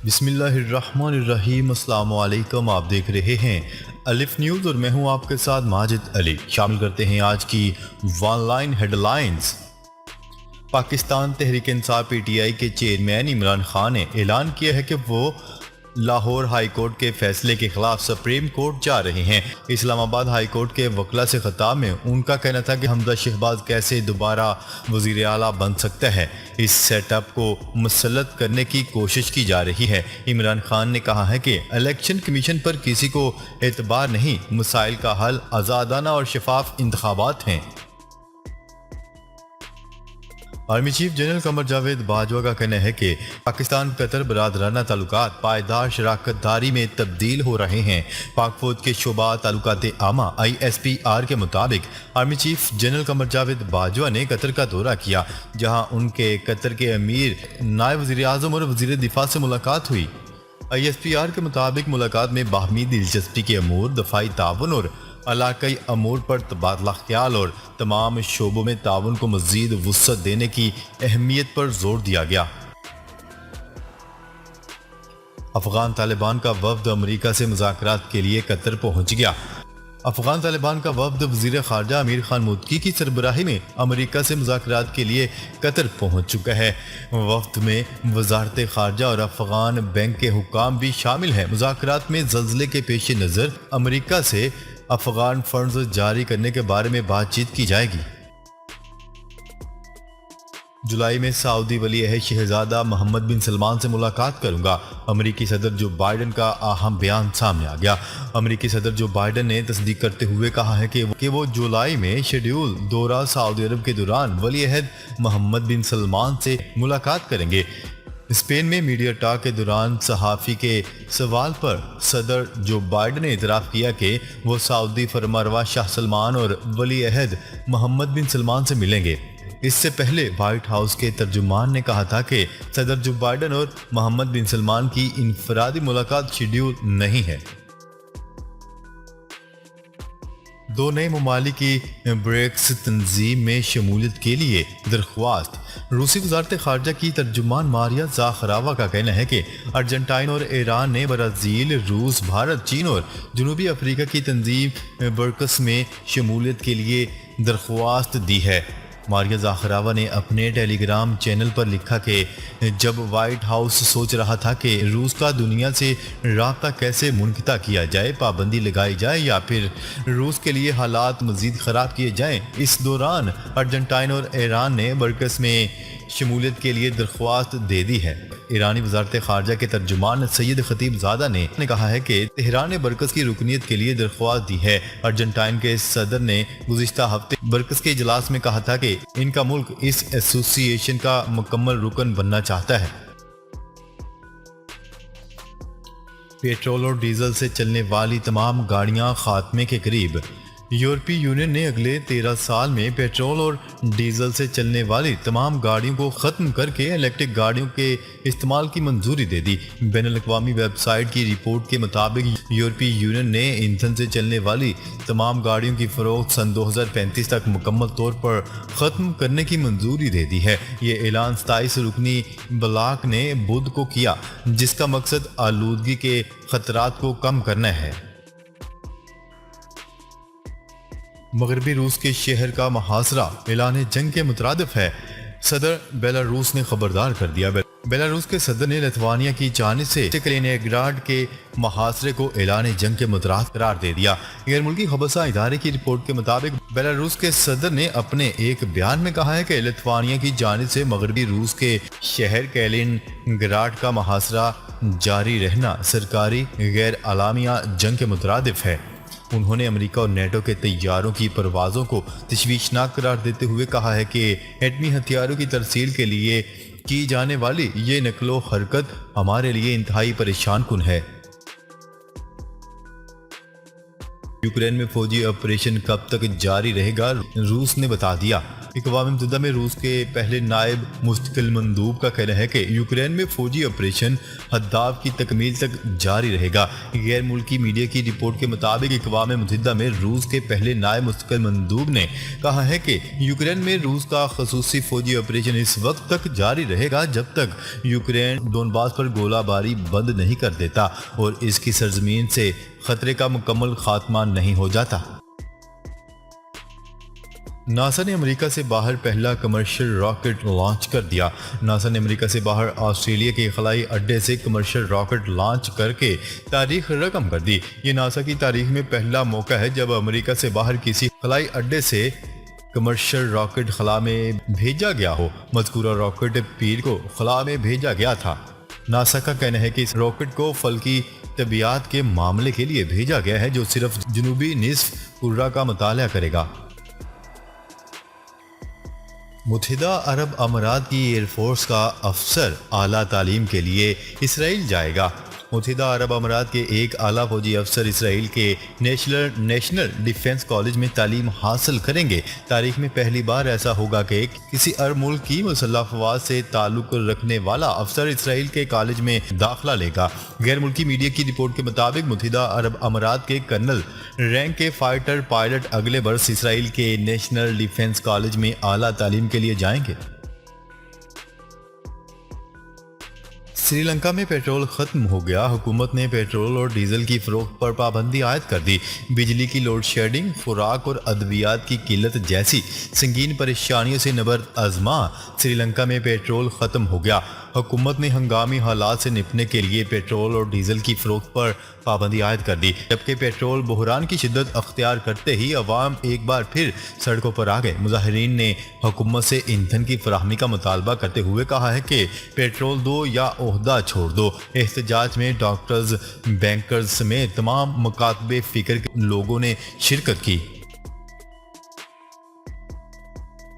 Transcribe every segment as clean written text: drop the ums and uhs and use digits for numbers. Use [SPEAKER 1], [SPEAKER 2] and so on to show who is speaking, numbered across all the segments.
[SPEAKER 1] بسم اللہ الرحمن الرحیم۔ السلام علیکم، آپ دیکھ رہے ہیں الف نیوز اور میں ہوں آپ کے ساتھ ماجد علی۔ شامل کرتے ہیں آج کی one line head lines. Pakistan Tehreek Insaf P T I کے چیئرمین عمران خان نے اعلان کیا ہے کہ وہ لاہور ہائی کورٹ کے فیصلے کے خلاف سپریم کورٹ جا رہے ہیں۔ اسلام آباد ہائی کورٹ کے وکلاء سے خطاب میں ان کا کہنا تھا کہ حمزہ شہباز کیسے دوبارہ وزیر اعلیٰ بن سکتا ہے، اس سیٹ اپ کو مسلط کرنے کی کوشش کی جا رہی ہے۔ عمران خان نے کہا ہے کہ الیکشن کمیشن پر کسی کو اعتبار نہیں، مسائل کا حل آزادانہ اور شفاف انتخابات ہیں۔ Army chief general Qamar Javed Bajwa کا کہنا ہے کہ پاکستان قطر برادرانہ تعلقات پائیدار شراکت داری میں تبدیل ہو رہے ہیں۔ پاک فوج کے شعبہ تعلقات عامہ ISPR کے مطابق army chief general Qamar Javed Bajwa نے قطر کا دورہ کیا، جہاں ان کے قطر کے امیر، نائب وزیر اعظم اور وزیر دفاع سے ملاقات ہوئی۔ ISPR کے مطابق ملاقات میں باہمی دلچسپی کے امور، دفاعی تعاون اور علاقائی امور پر تبادلہ خیال اور تمام شعبوں میں تعاون کو مزید وسعت دینے کی اہمیت پر زور دیا گیا۔ افغان طالبان کا وفد امریکہ سے مذاکرات کے لیے قطر پہنچ گیا۔ افغان طالبان کا وفد وزیر خارجہ امیر خان متقی کی سربراہی میں امریکہ سے مذاکرات کے لیے قطر پہنچ چکا ہے۔ وفد میں وزارت خارجہ اور افغان بینک کے حکام بھی شامل ہیں۔ مذاکرات میں زلزلے کے پیش نظر امریکہ سے افغان فنڈز جاری کرنے کے بارے میں بات چیت کی جائے گی۔ جولائی میں سعودی ولی عہد شہزادہ محمد بن سلمان سے ملاقات کروں گا، امریکی صدر جو بائیڈن کا اہم بیان سامنے آ گیا۔ امریکی صدر جو بائیڈن نے تصدیق کرتے ہوئے کہا ہے کہ وہ جولائی میں شیڈول دورہ سعودی عرب کے دوران ولی عہد محمد بن سلمان سے ملاقات کریں گے۔ اسپین میں میڈیا ٹاک کے دوران صحافی کے سوال پر صدر جو بائیڈن نے اعتراف کیا کہ وہ سعودی فرمانروا شاہ سلمان اور ولی عہد محمد بن سلمان سے ملیں گے۔ اس سے پہلے وائٹ ہاؤس کے ترجمان نے کہا تھا کہ صدر جو بائیڈن اور محمد بن سلمان کی انفرادی ملاقات شیڈول نہیں ہے۔ دو نئے ممالک کی بریکس تنظیم میں شمولیت کے لیے درخواست۔ روسی وزارت خارجہ کی ترجمان ماریا زاخراوا کا کہنا ہے کہ ارجنٹائن اور ایران نے برازیل، روس، بھارت، چین اور جنوبی افریقہ کی تنظیم برکس میں شمولیت کے لیے درخواست دی ہے۔ ماریا زاخراوا نے اپنے ٹیلی گرام چینل پر لکھا کہ جب وائٹ ہاؤس سوچ رہا تھا کہ روس کا دنیا سے رابطہ کیسے منقطع کیا جائے، پابندی لگائی جائے یا پھر روس کے لیے حالات مزید خراب کیے جائیں، اس دوران ارجنٹائن اور ایران نے برکس میں شمولیت کے لیے درخواست دے دی ہے۔ ایرانی وزارت خارجہ کے ترجمان سید خطیب زادہ نے کہا ہے کہ تہران نے برکس کی رکنیت کے لیے درخواست دی ہے۔ ارجنٹائن کے صدر نے گزشتہ ہفتے برکس کے اجلاس میں کہا تھا کہ ان کا ملک اس ایسوسی ایشن کا مکمل رکن بننا چاہتا ہے۔ پیٹرول اور ڈیزل سے چلنے والی تمام گاڑیاں خاتمے کے قریب۔ یورپی یونین نے اگلے 13 سال میں پیٹرول اور ڈیزل سے چلنے والی تمام گاڑیوں کو ختم کر کے الیکٹرک گاڑیوں کے استعمال کی منظوری دے دی۔ بین الاقوامی ویب سائٹ کی رپورٹ کے مطابق یورپی یونین نے ایندھن سے چلنے والی تمام گاڑیوں کی فروخت سن 2035 تک مکمل طور پر ختم کرنے کی منظوری دے دی ہے۔ یہ اعلان 27 رکنی بلاک نے بدھ کو کیا، جس کا مقصد آلودگی کے خطرات کو کم کرنا ہے۔ مغربی روس کے شہر کا محاصرہ اعلان جنگ کے مترادف ہے، صدر بیلاروس نے خبردار کر دیا۔ بیلاروس کے صدر نے لیتھوانیا کی جانب سے کلیننگراڈ کے محاصرے کو اعلان جنگ کے مترادف قرار دے دیا۔ غیر ملکی خبرساں ادارے کی رپورٹ کے مطابق بیلاروس کے صدر نے اپنے ایک بیان میں کہا ہے کہ لیتھوانیا کی جانب سے مغربی روس کے شہر کلیننگراڈ کا محاصرہ جاری رہنا سرکاری غیر اعلامیہ جنگ کے مترادف ہے۔ انہوں نے امریکہ اور نیٹو کے طیاروں کی پروازوں کو تشویشناک قرار دیتے ہوئے کہا ہے کہ ایٹمی ہتھیاروں کی ترسیل کے لیے کی جانے والی یہ نقل و حرکت ہمارے لیے انتہائی پریشان کن ہے۔ یوکرین میں فوجی آپریشن کب تک جاری رہے گا، روس نے بتا دیا۔ اقوام متحدہ میں روس کے پہلے نائب مستقل مندوب کا کہنا ہے کہ یوکرین میں فوجی آپریشن ہداف کی تکمیل تک جاری رہے گا۔ غیر ملکی میڈیا کی رپورٹ کے مطابق اقوام متحدہ میں روس کے پہلے نائب مستقل مندوب نے کہا ہے کہ یوکرین میں روس کا خصوصی فوجی آپریشن اس وقت تک جاری رہے گا جب تک یوکرین ڈونباس پر گولہ باری بند نہیں کر دیتا اور اس کی سرزمین سے خطرے کا مکمل خاتمہ نہیں ہو جاتا۔ ناسا نے امریکہ سے باہر پہلا کمرشل راکٹ لانچ کر دیا۔ ناسا نے امریکہ سے باہر آسٹریلیا کے خلائی اڈے سے کمرشل راکٹ لانچ کر کے تاریخ رقم کر دی۔ یہ ناسا کی تاریخ میں پہلا موقع ہے جب امریکہ سے باہر کسی خلائی اڈے سے کمرشل راکٹ خلا میں بھیجا گیا ہو۔ مذکورہ راکٹ پیر کو خلا میں بھیجا گیا تھا۔ ناسا کا کہنا ہے کہ اس راکٹ کو فلکی طبیعیات کے معاملے کے لیے بھیجا گیا ہے جو صرف جنوبی نصف کرہ کا مطالعہ کرے گا۔ متحدہ عرب امارات کی ایئر فورس کا افسر اعلیٰ تعلیم کے لیے اسرائیل جائے گا۔ متحدہ عرب امارات کے ایک اعلیٰ فوجی افسر اسرائیل کے نیشنل ڈیفنس کالج میں تعلیم حاصل کریں گے۔ تاریخ میں پہلی بار ایسا ہوگا کہ کسی عرب ملک کی مسلح افواج سے تعلق رکھنے والا افسر اسرائیل کے کالج میں داخلہ لے گا۔ غیر ملکی میڈیا کی رپورٹ کے مطابق متحدہ عرب امارات کے کرنل رینک کے فائٹر پائلٹ اگلے برس اسرائیل کے نیشنل ڈیفنس کالج میں اعلیٰ تعلیم کے لیے جائیں گے۔ سری لنکا میں پیٹرول ختم ہو گیا۔ حکومت نے پیٹرول اور ڈیزل کی فروخت پر پابندی عائد کر دی۔ بجلی کی لوڈ شیڈنگ، خوراک اور ادویات کی قلت جیسی سنگین پریشانیوں سے نبرد آزما سری لنکا میں پیٹرول ختم ہو گیا۔ حکومت نے ہنگامی حالات سے نپٹنے کے لیے پیٹرول اور ڈیزل کی فروخت پر پابندی عائد کر دی، جبکہ پیٹرول بحران کی شدت اختیار کرتے ہی عوام ایک بار پھر سڑکوں پر آ گئے۔ مظاہرین نے حکومت سے ایندھن کی فراہمی کا مطالبہ کرتے ہوئے کہا ہے کہ پیٹرول دو یا عہدہ چھوڑ دو۔ احتجاج میں ڈاکٹرز، بینکرز سمیت تمام مکاتب فکر کے لوگوں نے شرکت کی۔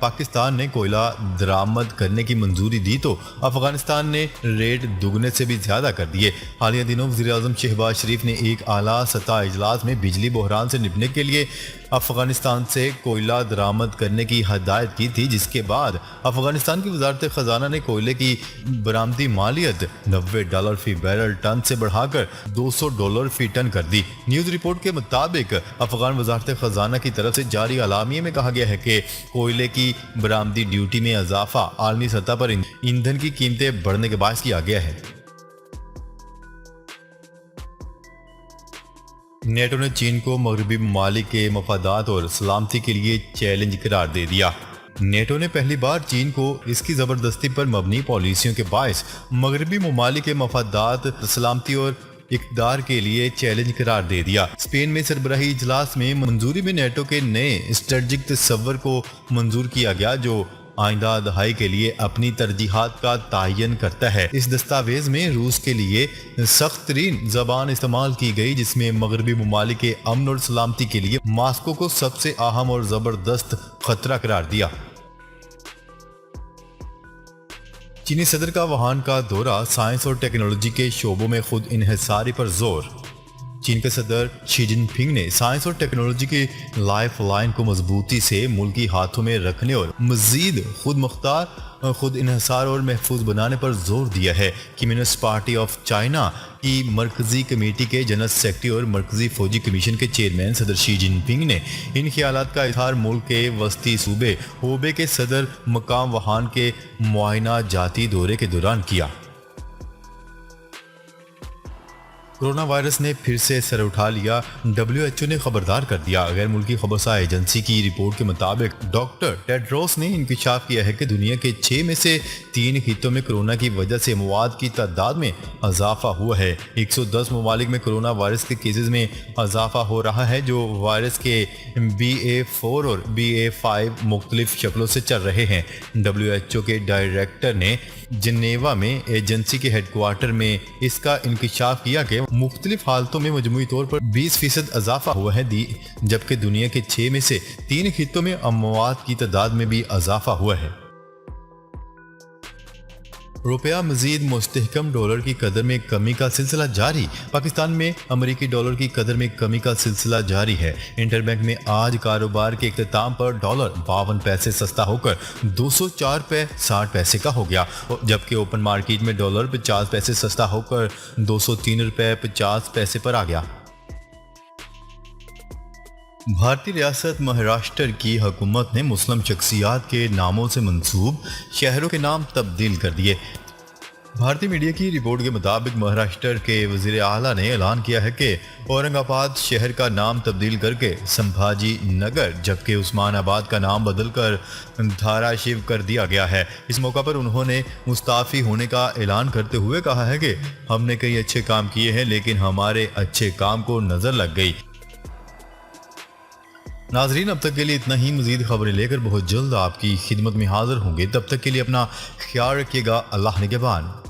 [SPEAKER 1] پاکستان نے کوئلہ درآمد کرنے کی منظوری دی تو افغانستان نے ریٹ دگنے سے بھی زیادہ کر دیے۔ حالیہ دنوں وزیر اعظم شہباز شریف نے ایک اعلیٰ سطح اجلاس میں بجلی بحران سے نپٹنے کے لیے افغانستان سے کوئلہ درآمد کرنے کی ہدایت کی تھی، جس کے بعد افغانستان کی وزارت خزانہ نے کوئلے کی برآمدی مالیت $90 فی بیرل ٹن سے بڑھا کر $200 فی ٹن کر دی۔ نیوز رپورٹ کے مطابق افغان وزارت خزانہ کی طرف سے جاری اعلامیے میں کہا گیا ہے کہ کوئلے کی برآمدی ڈیوٹی میں اضافہ عالمی سطح پر ایندھن کی قیمتیں بڑھنے کے باعث کیا گیا ہے۔ نیٹو نے چین کو مغربی ممالک کے مفادات اور سلامتی کے لیے چیلنج قرار دے دیا۔ نیٹو نے پہلی بار چین کو اس کی زبردستی پر مبنی پالیسیوں کے باعث مغربی ممالک کے مفادات، سلامتی اور اقدار کے لیے چیلنج قرار دے دیا۔ اسپین میں سربراہی اجلاس میں منظوری میں نیٹو کے نئے اسٹریٹجک تصور کو منظور کیا گیا جو آئندہ دہائی کے لیے اپنی ترجیحات کا تعین کرتا ہے۔ اس دستاویز میں روس کے لیے سخت ترین زبان استعمال کی گئی، جس میں مغربی ممالک کے امن اور سلامتی کے لیے ماسکو کو سب سے اہم اور زبردست خطرہ قرار دیا۔ چینی صدر کا ووہان کا دورہ، سائنس اور ٹیکنالوجی کے شعبوں میں خود انحصاری پر زور۔ چین کے صدر شی جن پنگ نے سائنس اور ٹیکنالوجی کی لائف لائن کو مضبوطی سے ملکی ہاتھوں میں رکھنے اور مزید خود مختار، خود انحصار اور محفوظ بنانے پر زور دیا ہے۔ کمیونسٹ پارٹی آف چائنا کی مرکزی کمیٹی کے جنرل سیکرٹری اور مرکزی فوجی کمیشن کے چیئرمین صدر شی جن پنگ نے ان خیالات کا اظہار ملک کے وسطی صوبے ہوبے کے صدر مقام ووہان کے معائنہ جاتی دورے کے دوران کیا۔ کورونا وائرس نے پھر سے سر اٹھا لیا، WHO نے خبردار کر دیا۔ غیر ملکی خبرساں ایجنسی کی رپورٹ کے مطابق ڈاکٹر ٹیڈروس نے انکشاف کیا ہے کہ دنیا کے 6 میں سے 3 خطوں میں کورونا کی وجہ سے اموات کی تعداد میں اضافہ ہوا ہے۔ 110 ممالک میں کورونا وائرس کے کیسز میں اضافہ ہو رہا ہے، جو وائرس کے BA4 اور BA5 مختلف شکلوں سے چل رہے ہیں۔ WHO کے ڈائریکٹر نے جنیوا میں ایجنسی کے ہیڈ کوارٹر میں اس کا انکشاف کیا کہ مختلف حالتوں میں مجموعی طور پر 20% اضافہ ہوا ہے، جبکہ دنیا کے 6 میں سے 3 خطوں میں اموات کی تعداد میں بھی اضافہ ہوا ہے۔ روپیہ مزید مستحکم ڈالر کی قدر میں کمی کا سلسلہ جاری۔ پاکستان میں امریکی ڈالر کی قدر میں کمی کا سلسلہ جاری ہے۔ انٹر بینک میں آج کاروبار کے اختتام پر ڈالر 52 پیسے سستا ہو کر 204 روپے 60 پیسے کا ہو گیا، جبکہ اوپن مارکیٹ میں ڈالر 50 پیسے سستا ہو کر 203 روپے 50 پیسے پر آ گیا۔ بھارتی ریاست مہاراشٹر کی حکومت نے مسلم شخصیات کے ناموں سے منسوب شہروں کے نام تبدیل کر دیے۔ بھارتی میڈیا کی رپورٹ کے مطابق مہاراشٹر کے وزیر اعلیٰ نے اعلان کیا ہے کہ اورنگ آباد شہر کا نام تبدیل کر کے سمبھاجی نگر جبکہ عثمان آباد کا نام بدل کر دھاراشیو کر دیا گیا ہے۔ اس موقع پر انہوں نے مستعفی ہونے کا اعلان کرتے ہوئے کہا ہے کہ ہم نے کئی اچھے کام کیے ہیں لیکن ہمارے اچھے کام کو نظر لگ گئی۔ ناظرین، اب تک کے لیے اتنا ہی۔ مزید خبریں لے کر بہت جلد آپ کی خدمت میں حاضر ہوں گے۔ تب تک کے لیے اپنا خیال رکھیے گا۔ اللہ نگہبان۔